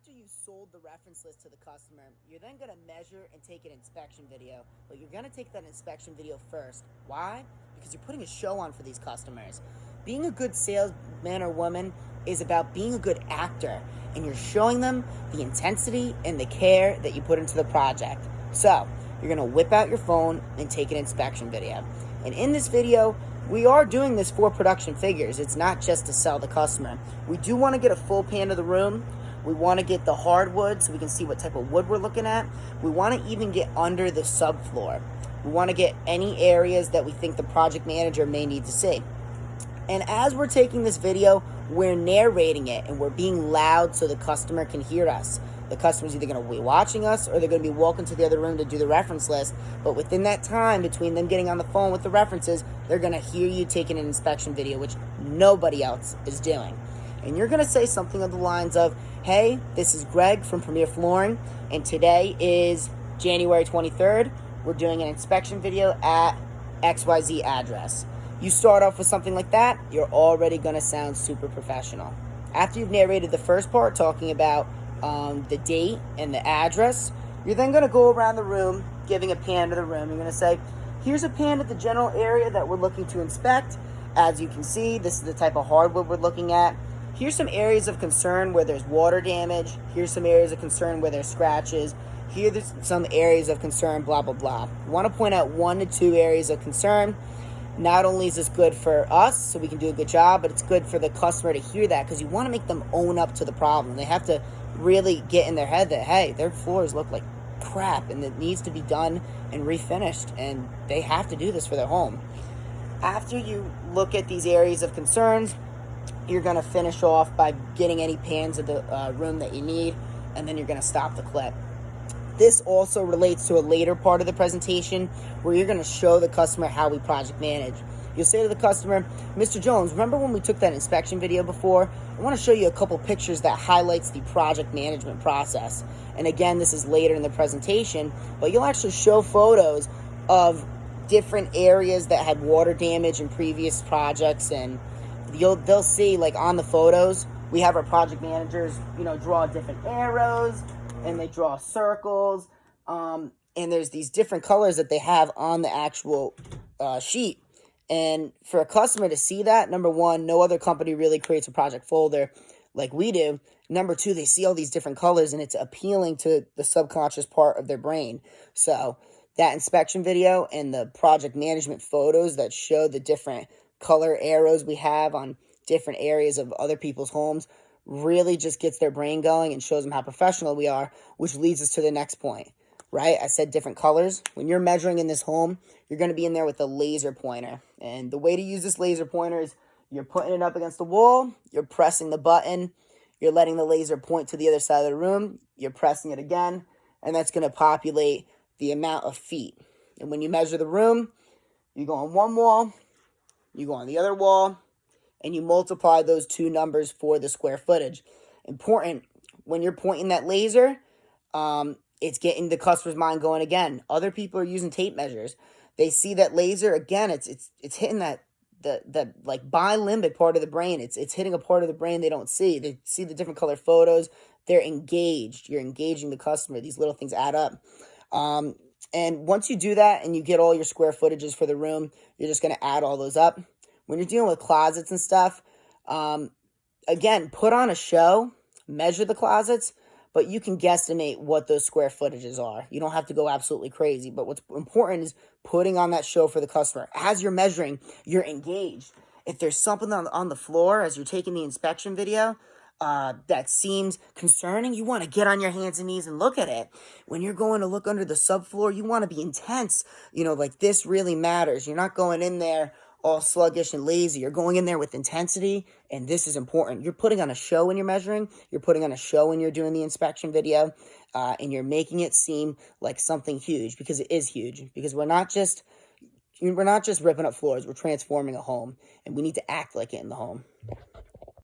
After you've sold the reference list to the customer, you're then going to measure and take an inspection video. But you're going to take that inspection video first. Why? Because you're putting a show on for these customers. Being a good salesman or woman is about being a good actor, and you're showing them the intensity and the care that you put into the project. So, you're going to whip out your phone and take an inspection video. And in this video, we are doing this for production figures. It's not just to sell the customer. We do want to get a full pan of the room. We want to get the hardwood so we can see what type of wood we're looking at. We want to even get under the subfloor. We want to get any areas that we think the project manager may need to see. And as we're taking this video, we're narrating it and we're being loud so the customer can hear us. The customer's either going to be watching us or they're going to be walking to the other room to do the reference list. But within that time, between them getting on the phone with the references, they're going to hear you taking an inspection video, which nobody else is doing. And you're going to say something of the lines of, hey, this is Greg from Premier Flooring, and today is January 23rd. We're doing an inspection video at XYZ address. You start off with something like that, you're already going to sound super professional. After you've narrated the first part, talking about the date and the address, you're then going to go around the room, giving a pan to the room. You're going to say, here's a pan of the general area that we're looking to inspect. As you can see, this is the type of hardwood we're looking at. Here's some areas of concern where there's water damage. Here's some areas of concern where there's scratches. Here's some areas of concern, blah, blah, blah. We want to point out 1 to 2 areas of concern. Not only is this good for us, so we can do a good job, but it's good for the customer to hear that because you want to make them own up to the problem. They have to really get in their head that, hey, their floors look like crap and it needs to be done and refinished, and they have to do this for their home. After you look at these areas of concerns, you're going to finish off by getting any pans of the room that you need, and then you're going to stop the clip. This also relates to a later part of the presentation where you're going to show the customer how we project manage. You'll say to the customer, Mr. Jones, remember when we took that inspection video before? I want to show you a couple pictures that highlights the project management process. And again, this is later in the presentation, but you'll actually show photos of different areas that had water damage in previous projects, and they'll see, like on the photos, we have our project managers, draw different arrows, and they draw circles, and there's these different colors that they have on the actual sheet. And for a customer to see that, number one, no other company really creates a project folder like we do. Number two, they see all these different colors, and it's appealing to the subconscious part of their brain. So that inspection video and the project management photos that show the different color arrows we have on different areas of other people's homes really just gets their brain going and shows them how professional we are, which leads us to the next point, right? I said different colors. When you're measuring in this home, you're going to be in there with a laser pointer. And the way to use this laser pointer is you're putting it up against the wall, you're pressing the button, you're letting the laser point to the other side of the room, you're pressing it again, and that's going to populate the amount of feet. And when you measure the room, you go on one wall, you go on the other wall, and you multiply those two numbers for the square footage. Important, when you're pointing that laser, it's getting the customer's mind going again. Other people are using tape measures. They see that laser, again, it's hitting that the like bilimbic part of the brain. It's hitting a part of the brain they don't see. They see the different color photos. They're engaged. You're engaging the customer. These little things add up. And once you do that and you get all your square footages for the room, you're just going to add all those up. When you're dealing with closets and stuff, again, put on a show, measure the closets, but you can guesstimate what those square footages are. You don't have to go absolutely crazy, but what's important is putting on that show for the customer. As you're measuring, you're engaged. If there's something on the floor as you're taking the inspection video that seems concerning, you want to get on your hands and knees and look at it. When you're going to look under the subfloor, you want to be intense. Like this really matters. You're not going in there all sluggish and lazy. You're going in there with intensity, and this is important. You're putting on a show when you're measuring. You're putting on a show when you're doing the inspection video, and you're making it seem like something huge, because it is huge. Because we're not just ripping up floors. We're transforming a home, and we need to act like it in the home.